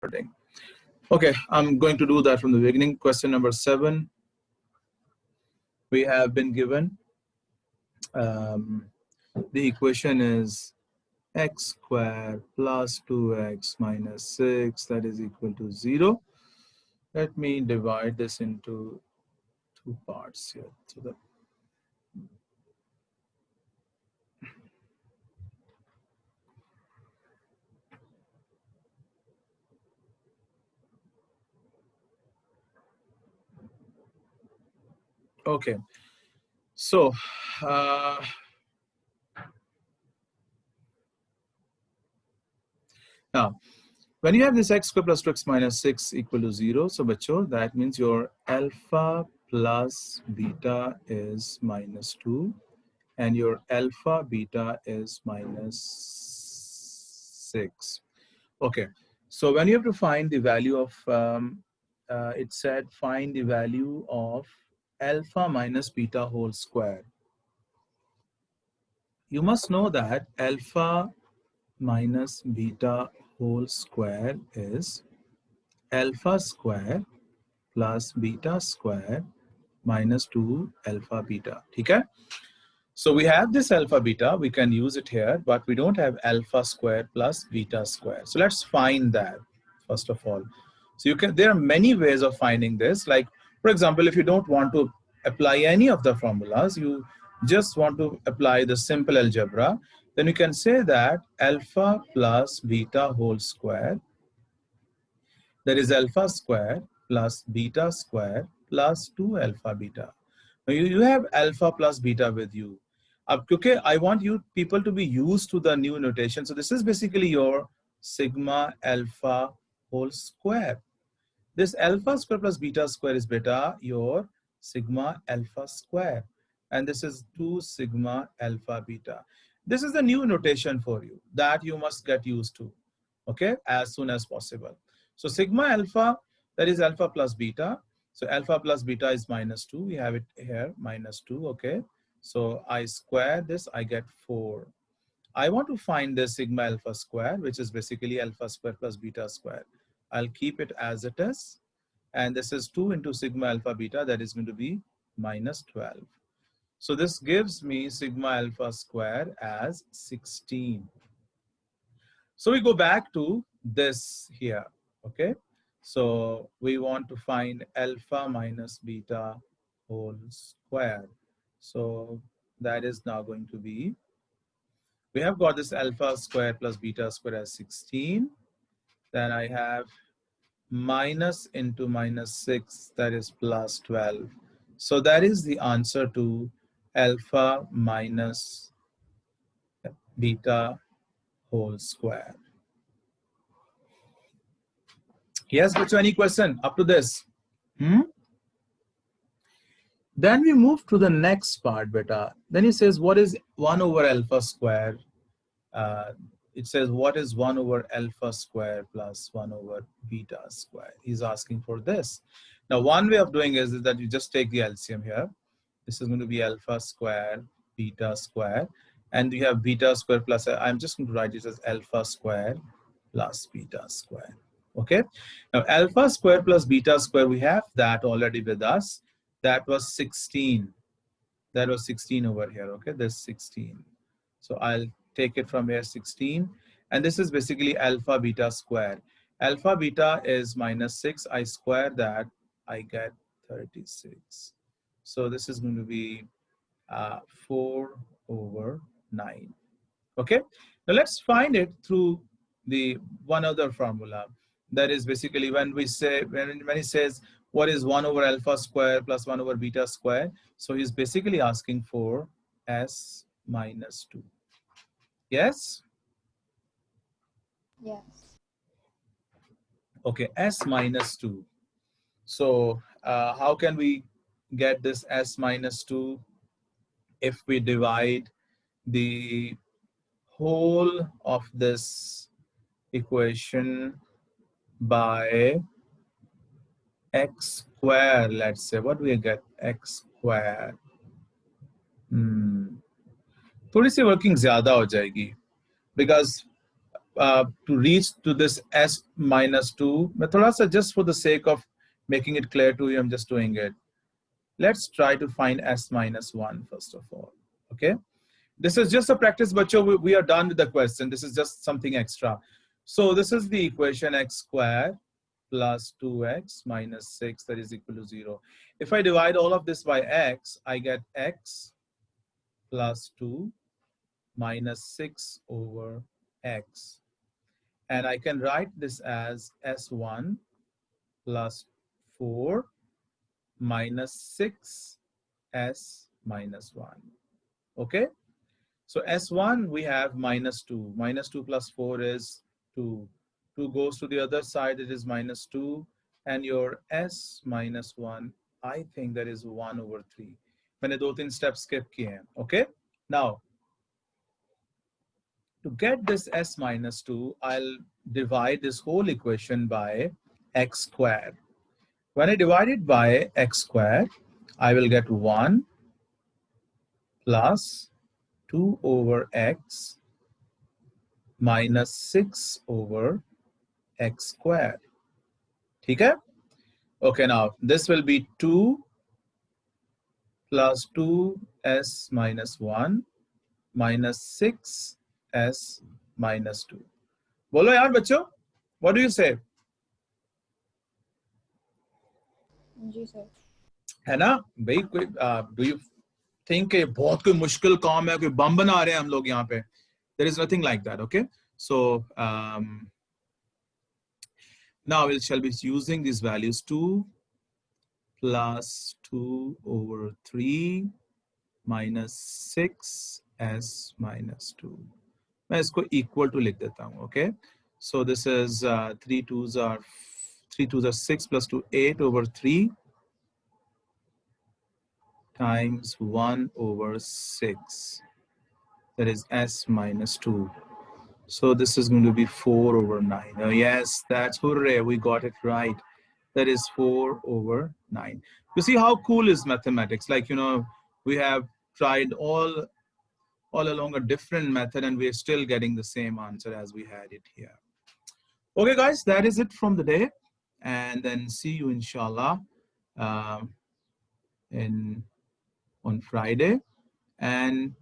recording. Okay, I'm going to do that from the beginning. Question number 7. We have been given the equation is x squared plus 2x minus 6, that is equal to 0. Let me divide this into two parts here. So that okay, so now when you have this x squared plus 2x minus 6 equal to 0, so bacho, that means your alpha plus beta is minus 2 and your alpha beta is minus 6. Okay, so when you have to find the value of, it said find the value of alpha minus beta whole square. You must know that alpha minus beta whole square is alpha square plus beta square minus 2 alpha beta. Okay? So we have this alpha beta, we can use it here, but we don't have alpha square plus beta square. So let's find that first of all. So you can, there are many ways of finding this. Like, for example, if you don't want to apply any of the formulas, you just want to apply the simple algebra, then you can say that alpha plus beta whole square, that is alpha square plus beta square plus 2 alpha beta. Now you have alpha plus beta with you. Okay, I want you people to be used to the new notation. So this is basically your sigma alpha whole square. This alpha square plus beta square is beta your sigma alpha square. And this is 2 sigma alpha beta. This is the new notation for you that you must get used to, okay, as soon as possible. So sigma alpha, that is alpha plus beta. So alpha plus beta is minus 2. We have it here, minus 2, okay. So I square this, I get 4. I want to find the sigma alpha square, which is basically alpha square plus beta square. I'll keep it as it is. And this is 2 into sigma alpha beta, that is going to be minus 12. So this gives me sigma alpha square as 16. So we go back to this here, okay? So we want to find alpha minus beta whole square. So that is now going to be, we have got this alpha square plus beta square as 16. Then I have minus into minus 6, that is plus 12. So that is the answer to alpha minus beta whole square. Yes, but any question up to this? Then we move to the next part, beta. Then he says, what is 1 over alpha square? It says, what is 1 over alpha square plus 1 over beta square? He's asking for this. Now, one way of doing is that you just take the LCM here. This is going to be alpha square, beta square. And you have beta square plus, I'm just going to write it as alpha square plus beta square. Okay. Now, alpha square plus beta square, we have that already with us. That was 16. That was 16 over here. Okay. There's 16. So I'll take it from here 16. And this is basically alpha beta square. Alpha beta is minus 6. I square that. I get 36. So this is going to be 4 over 9. Okay. Now let's find it through the one other formula. That is basically when we say, when he says, what is 1 over alpha square plus 1 over beta square? So he's basically asking for S minus 2. Yes? Yes. Okay, S minus 2. So how can we get this S minus 2? If we divide the whole of this equation by x square, let's say, what do we get? X square. थोड़ी सी working ज़्यादा हो जाएगी because to reach to this s minus 2, just for the sake of making it clear to you, I'm just doing it. Let's try to find s minus 1 first of all. Okay, this is just a practice, but we are done with the question. This is just something extra. So this is the equation x squared plus 2x minus 6, that is equal to 0. If I divide all of this by x, I get x plus 2 minus 6 over x. And I can write this as s1 plus 4 minus 6 s minus 1. Okay? So s1 we have minus 2. Minus 2 plus 4 is 2. 2 goes to the other side, it is minus 2. And your s minus 1, I think that is 1 over 3. मैंने 2-3 steps skip किए हैं. Okay? Now, to get this s minus 2, I'll divide this whole equation by x squared. When I divide it by x squared, I will get 1 plus 2 over x minus 6 over x squared. Okay? Okay, now this will be 2 plus 2s minus 1 minus 6s minus 2. बोलो यार बच्चों, what do you say? जी sir. है ना भाई? कोई do you think ये बहुत कोई मुश्किल काम है, कोई बम बना रहे हैं हम लोग यहाँ पे? There is nothing like that. Okay, so now we shall be using these values. 2 plus 2 over 3 minus 6s minus 2. मैं इसको equal to लिख देता हूँ. Okay, so this is 3 2s are 6 plus 2 8 over 3 times 1 over 6, that is s minus 2. So this is going to be 4 over 9. Oh yes, that's hooray, we got it right. That is 4 over 9. You see how cool is mathematics? Like, you know, we have tried all along a different method and we're still getting the same answer as we had it here. Okay guys, that is it from the day, and then see you inshallah on Friday. And